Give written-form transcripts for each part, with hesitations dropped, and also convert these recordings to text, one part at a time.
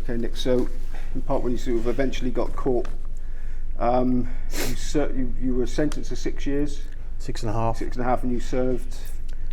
Okay, Nick. So, in part, when you sort of eventually got caught, you were sentenced to 6 years, 6.5. 6.5, and you served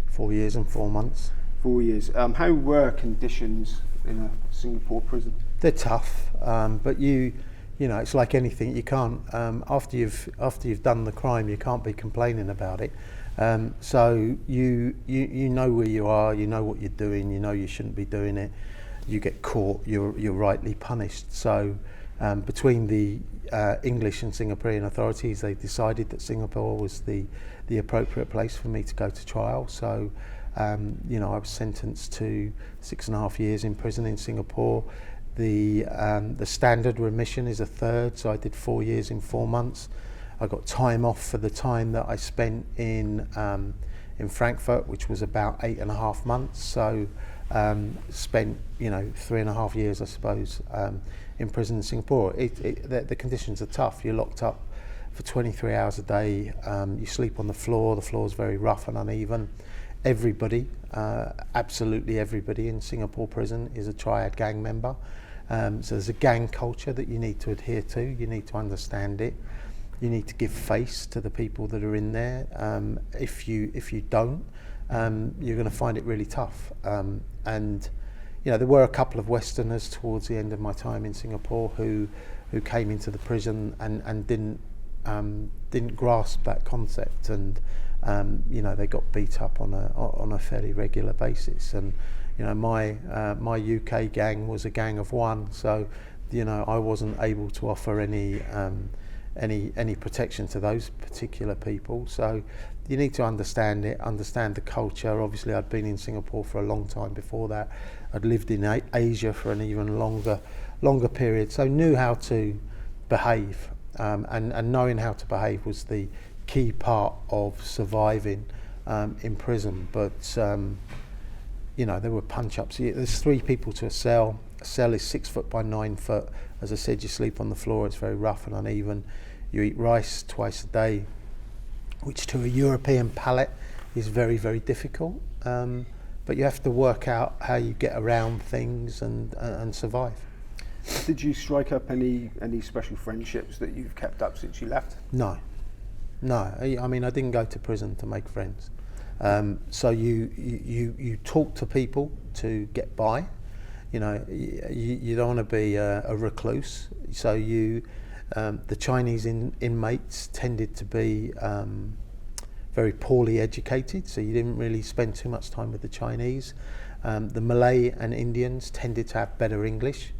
4 years and 4 months. 4 years. How were conditions in a Singapore prison? They're tough, but you know, it's like anything. You can't after you've done the crime, you can't be complaining about it. So you know where you are, you know what you're doing, you know you shouldn't be doing it. You get caught, you're rightly punished. So between the English and Singaporean authorities, they decided that Singapore was the appropriate place for me to go to trial. So you know, I was sentenced to 6.5 years in prison in Singapore. The standard remission is a third, so I did 4 years in 4 months. I got time off for the time that I spent in Frankfurt, which was about 8.5 months. So spent, you know, 3.5 years, I suppose, in prison in Singapore. The conditions are tough. You're locked up for 23 hours a day. You sleep on the floor. The floor is very rough and uneven. Everybody, absolutely everybody in Singapore prison is a Triad gang member. So there's a gang culture that you need to adhere to. You need to understand it. You need to give face to the people that are in there. If you don't, you're going to find it really tough. And you know, there were a couple of Westerners towards the end of my time in Singapore who came into the prison and didn't grasp that concept, and you know, they got beat up on a fairly regular basis. And you know, my UK gang was a gang of one, so you know, I wasn't able to offer any protection to those particular people. So you need to understand it, understand the culture. Obviously, I'd been in Singapore for a long time before that. I'd lived in Asia for an even longer period, so knew how to behave, and knowing how to behave was the key part of surviving in prison. But you know, there were punch-ups. There's 3 people to a cell. A cell is 6 foot by 9 foot. As I said, you sleep on the floor. It's very rough and uneven. You eat rice twice a day, which to a European palate is very, very difficult. But you have to work out how you get around things and survive. Did you strike up any special friendships that you've kept up since you left? No. I mean, I didn't go to prison to make friends. So you talk to people to get by. You know, you don't want to be a recluse. So the Chinese inmates tended to be very poorly educated, so you didn't really spend too much time with the Chinese. The Malay and Indians tended to have better English.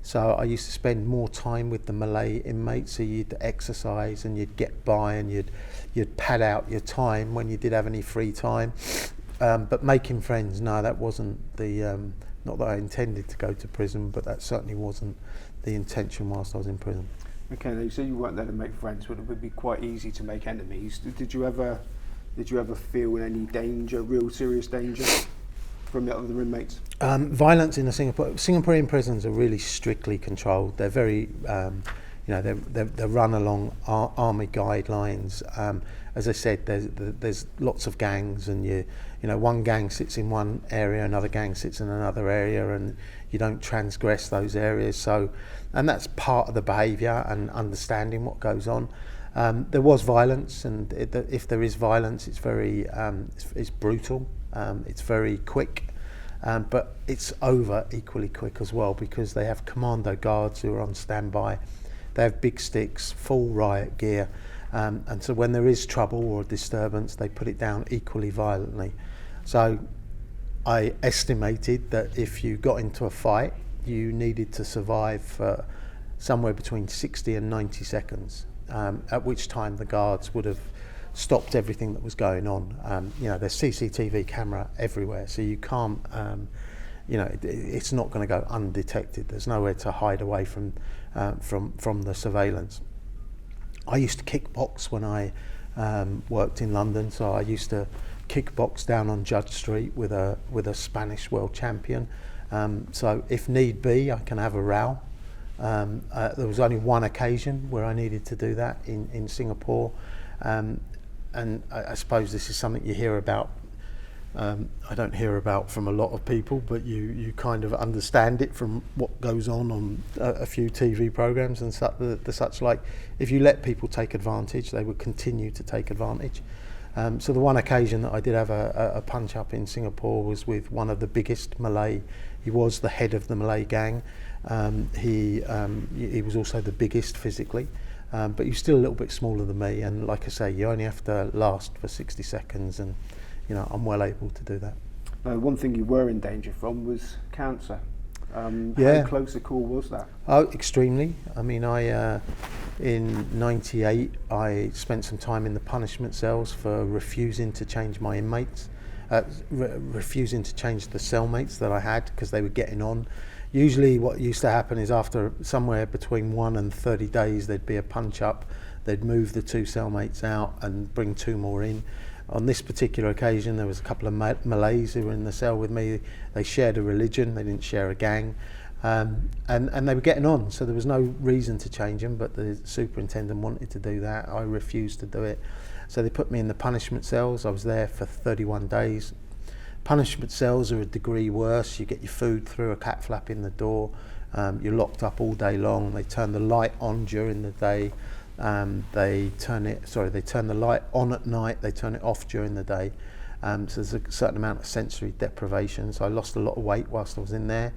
So I used to spend more time with the Malay inmates, so you'd exercise and you'd get by and you'd pad out your time when you did have any free time. But making friends, no, that wasn't not that I intended to go to prison, but that certainly wasn't the intention whilst I was in prison. Okay, now you say you weren't there to make friends, but it would be quite easy to make enemies. Did you ever feel any danger, real serious danger, from the other inmates? Violence in the Singaporean prisons are really strictly controlled. They're very, you know, they're run along army guidelines. As I said, there's lots of gangs, and you know, one gang sits in one area, another gang sits in another area, and you don't transgress those areas. So, and that's part of the behaviour and understanding what goes on. There was violence, and if there is violence, it's very it's brutal. It's very quick, but it's over equally quick as well, because they have commando guards who are on standby. They have big sticks, full riot gear, and so when there is trouble or a disturbance, they put it down equally violently. So I estimated that if you got into a fight, you needed to survive for somewhere between 60 and 90 seconds, at which time the guards would have stopped everything that was going on. You know, there's CCTV camera everywhere, so you can't, you know, it's not going to go undetected. There's nowhere to hide away from the surveillance. I used to kickbox when I worked in London, so I used to kickbox down on Judge Street with a Spanish world champion. So if need be, I can have a row. There was only one occasion where I needed to do that in Singapore. And I suppose this is something you hear about I don't hear about from a lot of people, but you kind of understand it from what goes on a few TV programs and the such like. If you let people take advantage, they would continue to take advantage. So the one occasion that I did have a punch up in Singapore was with one of the biggest Malay. He was the head of the Malay gang. He was also the biggest physically, but he was still a little bit smaller than me. And like I say, you only have to last for 60 seconds, and I'm well able to do that. One thing you were in danger from was cancer. Yeah. How close a call was that? Oh, extremely. I mean, in '98, I spent some time in the punishment cells for refusing to change my inmates, refusing to change the cellmates that I had because they were getting on. Usually what used to happen is after somewhere between 1 and 30 days, there'd be a punch up. They'd move the 2 cellmates out and bring 2 more in. On this particular occasion, there was a couple of Malays who were in the cell with me. They shared a religion, they didn't share a gang, and they were getting on, so there was no reason to change them, but the superintendent wanted to do that. I refused to do it. So they put me in the punishment cells. I was there for 31 days. Punishment cells are a degree worse. You get your food through a cat flap in the door. You're locked up all day long. They turn the light on during the day. They turn the light on at night, they turn it off during the day. So there's a certain amount of sensory deprivation. So I lost a lot of weight whilst I was in there.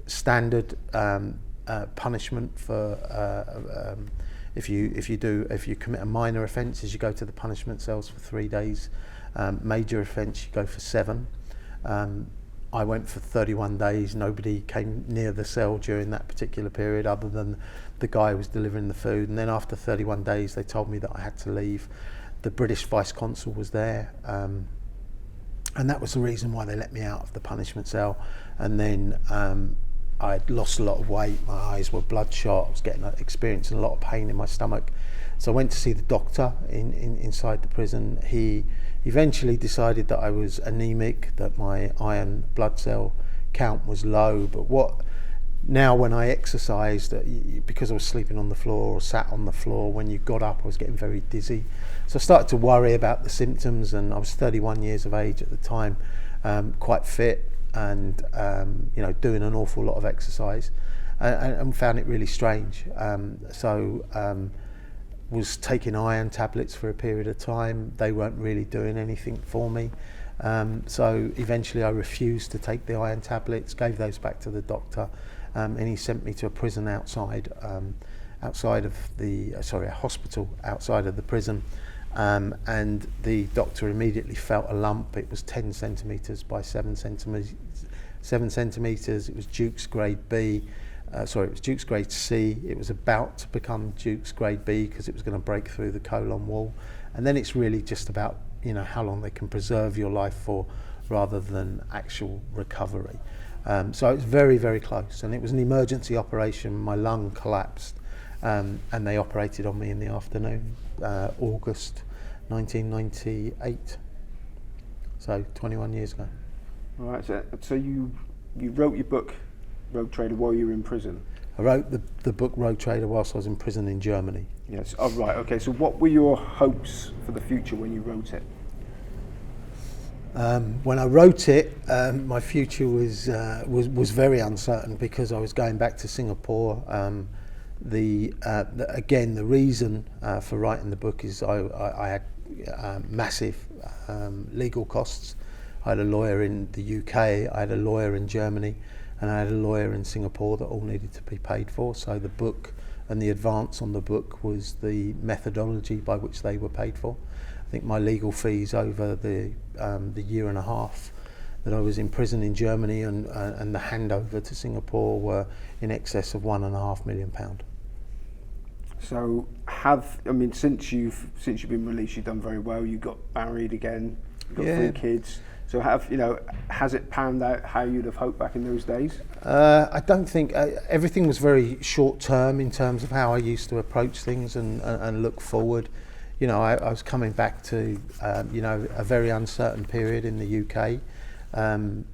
Standard punishment for if you commit a minor offence, is you go to the punishment cells for 3 days. Major offence, you go for 7. I went for 31 days. Nobody came near the cell during that particular period other than the guy who was delivering the food. And then after 31 days, they told me that I had to leave. The British Vice Consul was there. And that was the reason why they let me out of the punishment cell. And then I'd lost a lot of weight. My eyes were bloodshot. I was experiencing a lot of pain in my stomach. So I went to see the doctor inside the prison. He eventually decided that I was anemic, that my iron blood cell count was low. But now when I exercised, because I was sleeping on the floor or sat on the floor, when you got up I was getting very dizzy. So I started to worry about the symptoms, and I was 31 years of age at the time, quite fit, and doing an awful lot of exercise, and found it really strange. Was taking iron tablets for a period of time. They weren't really doing anything for me. So eventually I refused to take the iron tablets, gave those back to the doctor, and he sent me to a prison a hospital outside of the prison. And the doctor immediately felt a lump. It was 10 centimetres by 7 centimetres. It was Duke's grade B. It was Duke's grade C. It was about to become Duke's grade B because it was going to break through the colon wall. And then it's really just about how long they can preserve your life for, rather than actual recovery. So it was very, very close, and it was an emergency operation. My lung collapsed, and they operated on me in the afternoon, August 1998. So 21 years ago. All right. So you wrote your book, Rogue Trader, while you were in prison? I wrote the book Rogue Trader whilst I was in prison in Germany. Yes. Oh, right. Okay. So what were your hopes for the future when you wrote it? When I wrote it, my future was very uncertain because I was going back to Singapore. The reason for writing the book is I had massive legal costs. I had a lawyer in the UK, I had a lawyer in Germany, and I had a lawyer in Singapore that all needed to be paid for. So the book and the advance on the book was the methodology by which they were paid for. I think my legal fees over the year and a half that I was in prison in Germany and the handover to Singapore were in excess of £1.5 million. So since you've been released, you've done very well. You got married again, you got 3 kids. So has it panned out how you'd have hoped back in those days? I don't think everything was very short term in terms of how I used to approach things and look forward. I was coming back to a very uncertain period in the UK, and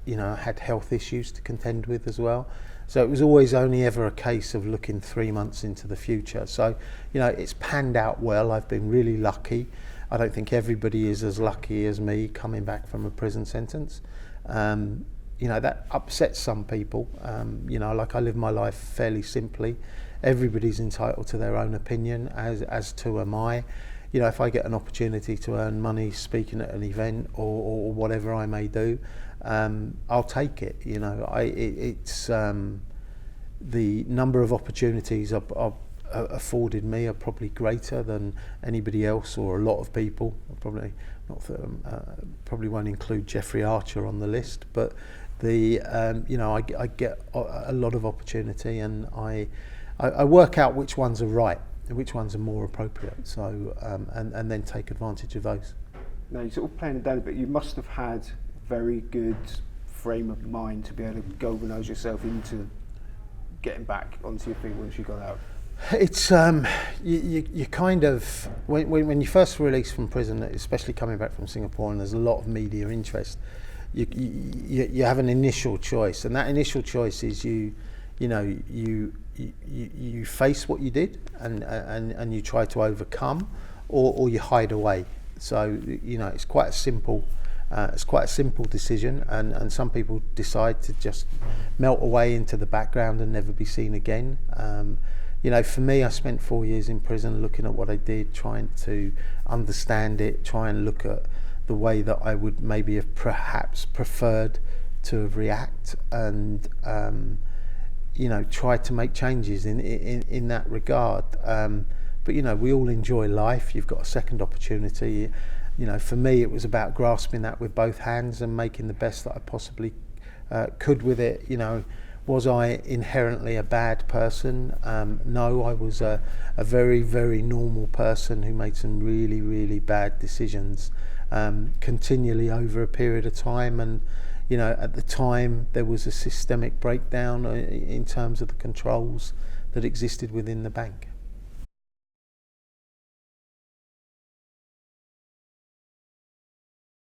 I had health issues to contend with as well. So it was always only ever a case of looking 3 months into the future. So it's panned out well. I've been really lucky. I don't think everybody is as lucky as me coming back from a prison sentence. You know, that upsets some people. You know, like I live my life fairly simply. Everybody's entitled to their own opinion, as to am I. You know, if I get an opportunity to earn money speaking at an event or whatever I may do, I'll take it. You know, it's the number of opportunities are afforded me are probably greater than anybody else or a lot of people. Probably not. Probably won't include Jeffrey Archer on the list, but you know, I get a lot of opportunity, and I work out which ones are right and which ones are more appropriate. So and then take advantage of those. Now, you're sort of playing it down a bit. You must have had very good frame of mind to be able to galvanise yourself into getting back onto your feet once you got out. It's you kind of when you first release from prison, especially coming back from Singapore, and there's a lot of media interest. You have an initial choice, and that initial choice is you face what you did and you try to overcome, or you hide away. So you know, it's quite a simple decision, and some people decide to just melt away into the background and never be seen again. You know, for me, I spent 4 years in prison looking at what I did, trying to understand it, try and look at the way that I would maybe have perhaps preferred to react, and you know, try to make changes in that regard. But you know, we all enjoy life. You've got a second opportunity. You know, for me, it was about grasping that with both hands and making the best that I possibly could with it. You know, was I inherently a bad person? No, I was a very, very normal person who made some really, really bad decisions continually over a period of time. And you know, at the time, there was a systemic breakdown in terms of the controls that existed within the bank.